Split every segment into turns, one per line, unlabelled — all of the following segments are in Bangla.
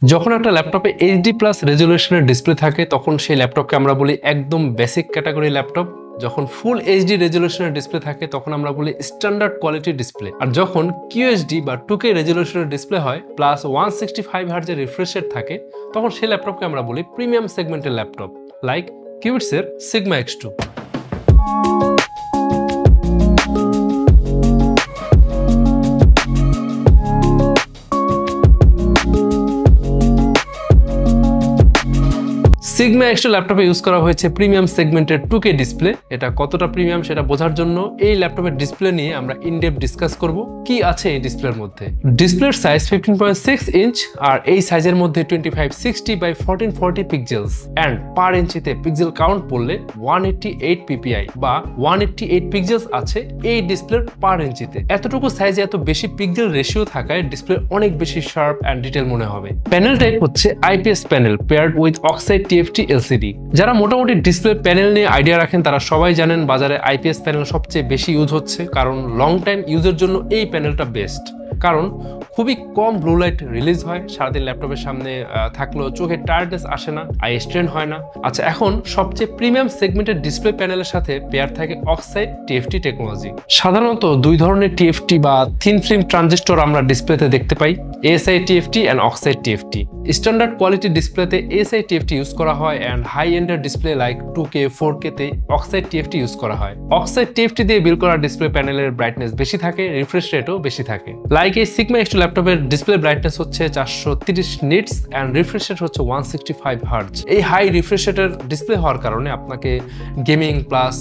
যখন একটা ল্যাপটপে এইচডি প্লাস রেজলিউশনের ডিসপ্লে থাকে তখন সেই ল্যাপটপকে আমরা বলি একদম বেসিক ক্যাটাগরি ল্যাপটপ। যখন ফুল এইচডি রেজলিউশনের ডিসপ্লে থাকে তখন আমরা বলি স্ট্যান্ডার্ড কোয়ালিটি ডিসপ্লে। আর যখন কিউএসডি বা 2K রেজলিউশনের ডিসপ্লে হয় প্লাস 165 হার্জের রিফ্রেশ রেট থাকে তখন সেই ল্যাপটপকে আমরা বলি প্রিমিয়াম সেগমেন্টের ল্যাপটপ, লাইক কিউবিটসের সিগমা X2। সিগমা X2 ল্যাপটপে ইউজ করা হয়েছে প্রিমিয়াম সেগমেন্টের 2K ডিসপ্লে। এটা কতটা প্রিমিয়াম সেটা বোঝার জন্য এই ল্যাপটপের ডিসপ্লে নিয়ে আমরা ইনডেপথ ডিসকাস করব কি আছে এই ডিসপ্লের মধ্যে। ডিসপ্লের সাইজ 15.6 ইঞ্চ আর এই সাইজের মধ্যে 2560 বাই 1440 পিক্সেলস এন্ড পার ইঞ্চিতে পিক্সেল কাউন্ট পড়লে 188 ppi বা 188 পিক্সেলস আছে এই ডিসপ্লের পার ইঞ্চিতে। এতটুকু সাইজে এত বেশি পিক্সেল রেশিও থাকায় ডিসপ্লে অনেক বেশি শার্প এন্ড ডিটেইল মনে হবে। প্যানেল টাইপ হচ্ছে IPS panel paired with oxide TFT LCD। যারা মোটামুটি ডিসপ্লে প্যানেল নিয়ে আইডিয়া রাখেন তারা সবাই জানেন বাজারে IPS প্যানেল সবচেয়ে বেশি ইউজ হচ্ছে, কারণ লং টাইম ইউজের জন্য এই প্যানেলটা বেস্ট। কারণ খুবই কম ব্লু লাইট রিলিজ হয়, সারাদিন ল্যাপটপের সামনে থাকলেও চোখে টায়ার্ডনেস আসে না, আই স্ট্রেন হয় না। আচ্ছা, এখন সবচেয়ে প্রিমিয়াম সেগমেন্টের ডিসপ্লে প্যানেলের সাথে পেয়ার থাকে অক্সাইড TFT টেকনোলজি। সাধারণত দুই ধরনের TFT বা থিন ফিল্ম ট্রানজিস্টর আমরা ডিসপ্লেতে দেখতে পাই, ASI TFT and oxide TFT। Standard quality ডিসপ্লেতে ASI TFT ইউজ করা হয় এন্ড হাই এন্ডের ডিসপ্লে লাইক 2K 4K তে অক্সাইড TFT ইউজ করা হয়। অক্সাইড TFT দিয়ে বিল্ড করা ডিসপ্লে প্যানেলের ব্রাইটনেস বেশি থাকে, রিফ্রেশ রেটও বেশি থাকে। লাইক এই সিগমা X2 ল্যাপটপের ডিসপ্লে ব্রাইটনেস হচ্ছে 430 নিটস এন্ড রিফ্রেশ রেট হচ্ছে 165 হার্জ। এই হাই রিফ্রেশ রেটের ডিসপ্লে হওয়ার কারণে আপনাকে গেমিং প্লাস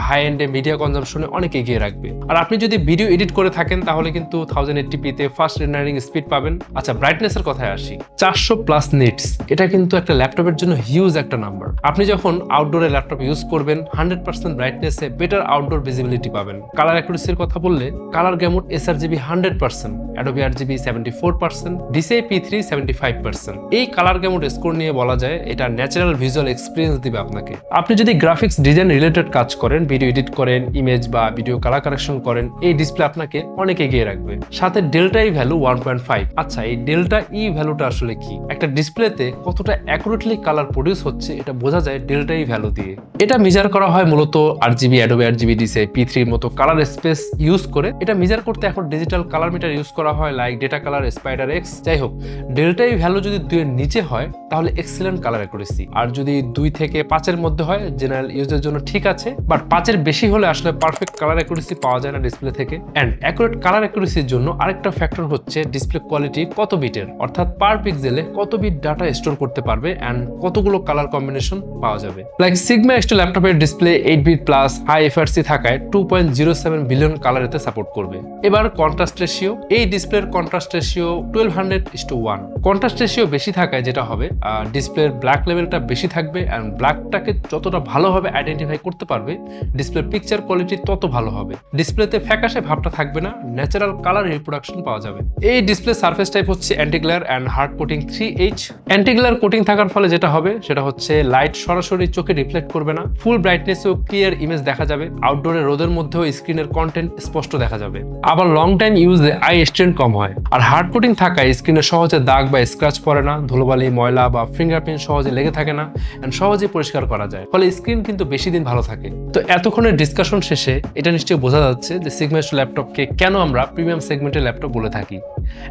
হাই এন্ডে মিডিয়া কনজাম্পশনে অনেক এগিয়ে রাখবে। আর আপনি যদি ভিডিও এডিট করে থাকেন তাহলে কিন্তু 1080p তে ফাস্ট রেন্ডারিং স্পিড পাবেন। আচ্ছা, ব্রাইটনেসের কথায় আসি, 400 প্লাস নিটস এটা কিন্তু একটা ল্যাপটপের জন্য হিউজ একটা নাম্বার। আপনি যখন আউটডোরে ল্যাপটপ ইউজ করবেন 100% ব্রাইটনেসে বেটার আউটডোর ভিজিবিলিটি পাবেন। কালার অ্যাকুরেসির কথা বললে colour গ্যামুট sRGB 100%, Adobe RGB 74%, DCI P3 75%। এই কালার গ্যামুট স্কোর নিয়ে বলা যায় এটা ন্যাচারাল ভিজুয়াল এক্সপিরিয়েন্স দিবে আপনাকে। আপনি যদি গ্রাফিক্স ডিজাইন রিলেটেড কাজ করেন, ভিডিও এডিট করেন, ইমেজ বা ভিডিও কালার কারেকশন করেন, এই ডিসপ্লে আপনাকে অনেক এগিয়ে রাখবে। সাথে ডেল্টা ই ভ্যালু 1.5। আচ্ছা, এই ডেল্টা ই ভ্যালুটা আসলে কি? একটা ডিসপ্লেতে কতটা অ্যাকুরেটলি কালার প্রডিউস হচ্ছে এটা বোঝা যায় ডেল্টা ই ভ্যালু দিয়ে। এটা মেজার করা হয় মূলত RGB, Adobe RGB, DCI P3 এর মতো কালার স্পেস ইউজ করে। এটা মেজার করতে এখন ডিজিটাল কালার মিটার ইউজ করা হয় like data colour, spider x. যাই হোক, ডেল্টা ই ভ্যালু যদি 2 এর নিচে হয় তাহলে এক্সিলেন্ট কালার অ্যাকুরেসি, আর যদি 2 থেকে 5 এর মধ্যে হয় জেনারেল ইউজের জন্য ঠিক আছে, বাট 5 এর বেশি হলে আসলে পারফেক্ট কালার অ্যাকুরেসি পাওয়া যায় না ডিসপ্লে থেকে। এন্ড অ্যাকুরেট কালার অ্যাকুরেসির জন্য আরেকটা ফ্যাক্টর হচ্ছে ডিসপ্লে কোয়ালিটি কত বিটের, অর্থাৎ পার পিক্সেলে কত বিট ডাটা স্টোর করতে পারবে এন্ড কতগুলো কালার কম্বিনেশন পাওয়া যাবে। লাইক সিগমা X2 ল্যাপটপের display 8 bit plus high FRC থাকায় 2.07 বিলিয়ন কালার এতে সাপোর্ট করবে। এবার কন্ট্রাস্ট রেশিও, এই ডিসপ্লের কন্ট্রাস্ট রেশিও 1200:1। কন্ট্রাস্ট রেশিও বেশি থাকায় যেটা হবে ডিসপ্লের ব্ল্যাক লেভেলটা বেশি থাকবে এন্ড ব্ল্যাকটাকে যতটা ভালোভাবে আইডেন্টিফাই করতে পারবে ডিসপ্লে পিকচার কোয়ালিটি তত ভালো হবে। ডিসপ্লেতে ফ্যাকাশে ভাবটা থাকবে না, ন্যাচারাল কালার রিপ্রোডাকশন পাওয়া যাবে। এই ডিসপ্লে সারফেস টাইপ হচ্ছে anti glare and hard coating 3H। Anti glare coating থাকার ফলে যেটা হবে সেটা হচ্ছে লাইট সরাসরি চোখে রিফ্লেক্ট করবে না, ফুল ব্রাইটনেসেও ক্লিয়ার ইমেজ দেখা যাবে, আউটডোরে রোদের মধ্যেও স্ক্রিনের কন্টেন্ট স্পষ্ট দেখা যাবে। আবার লং টাইম ইউজে আই স্ট্রেন কম হয়। আর হার্ড কোটিং থাকায় স্ক্রিনে সহজে দাগ বা স্ক্র্যাচ পড়ে না, ধুলোবালি, ময়লা বা ফিঙ্গারপ্রিন্ট সহজে লেগে থাকে না এন্ড সহজে পরিষ্কার করা যায়, ফলে স্ক্রিন কিন্তু বেশি দিন ভালো থাকে। তো এতক্ষণের ডিসকাশন শেষে এটা নিশ্চয়ই বোঝা যাচ্ছে যে সিগমা X2 ল্যাপটপকে কেন আমরা প্রিমিয়াম সেগমেন্টের ল্যাপটপ বলে থাকি।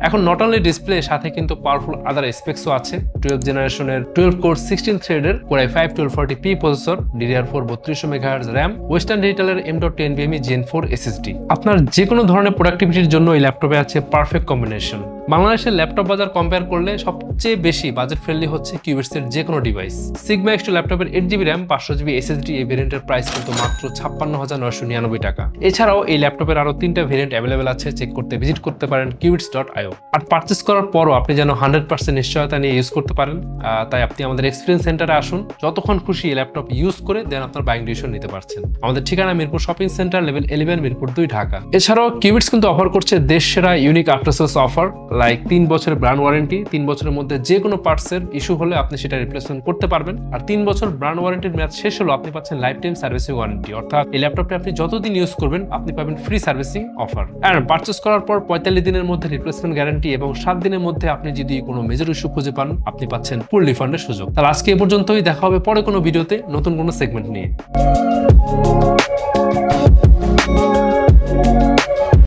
এখন নট অনলি ডিসপ্লে, সাথে কিন্তু পাওয়ারফুল আদার স্পেক্সও আছে। 12th জেনারেশনের 12 কোর 16 থ্রেডের Core i5 1240p processor, DDR4 3200 MHz RAM, Western ডিজিটালের M.2 NVMe Gen 4 SSD। আপনার যে কোনো ধরনের প্রোডাক্টিভিটির জন্য এই ল্যাপটপে আছে পারফেক্ট কম্বিনেশন। বাংলাদেশের ল্যাপটপ বাজার কম্পেয়ার করলে সবচেয়ে বেশি বাজেট ফ্রেন্ডলি হচ্ছে কিউবিটসের যে কোনো ডিভাইস। সিগমা X2 ল্যাপটপের 8GB RAM 500GB SSD এই ভেরিয়েন্টের প্রাইস কিন্তু মাত্র 56,999 টাকা। এছাড়াও এই ল্যাপটপের আরো 3টা ভেরিয়েন্ট অ্যাভেলেবেল আছে, চেক করতে ভিজিট করতে পারেন kiwits.io। আর পারচেস করার পরও আপনি যেন 100% নিশ্চয়তা নিয়ে ইউজ করতে পারেন, তাই আপনি আমাদের এক্সপিরিয়েন্স সেন্টারে আসুন, যতক্ষণ খুশি এই ল্যাপটপ ইউজ করে দেন আপনার বাইং ডিসিশন নিতে পারছেন। আমাদের ঠিকানা Mirpur shopping centre, level 11, Mirpur 2, Dhaka. এছাড়াও কিউবিটস কিন্তু অফার করছে দেশ সেরা unique after sales offer like 3 বছরের ব্র্যান্ড ওয়ারেন্টি, 3 বছরের মধ্যে যে কোনো পার্টসের ইস্যু হলে আপনি সেটা রিপ্লেসমেন্ট করতে পারবেন। আর 3 বছর ব্র্যান্ড ওয়ারেন্টির মেয়াদ শেষ হলো আপনি পাচ্ছেন লাইফ টাইম সার্ভিসিং ওয়ারেন্টি, অর্থাৎ এই ল্যাপটপটা আপনি যতদিন ইউজ করবেন আপনি পাবেন free servicing offer. And purchase করার পর 45 দিনের মধ্যে রিপ্লেসমেন্ট গ্যারান্টি এবং 7 দিনের মধ্যে আপনি যদি কোনো মেজর ইস্যু খুঁজে পান আপনি পাচ্ছেন ফুল রিফান্ডের সুযোগ। তাহলে আজকে এ পর্যন্তই, দেখা হবে পরে কোনো ভিডিওতে নতুন কোনো সেগমেন্ট নিয়ে।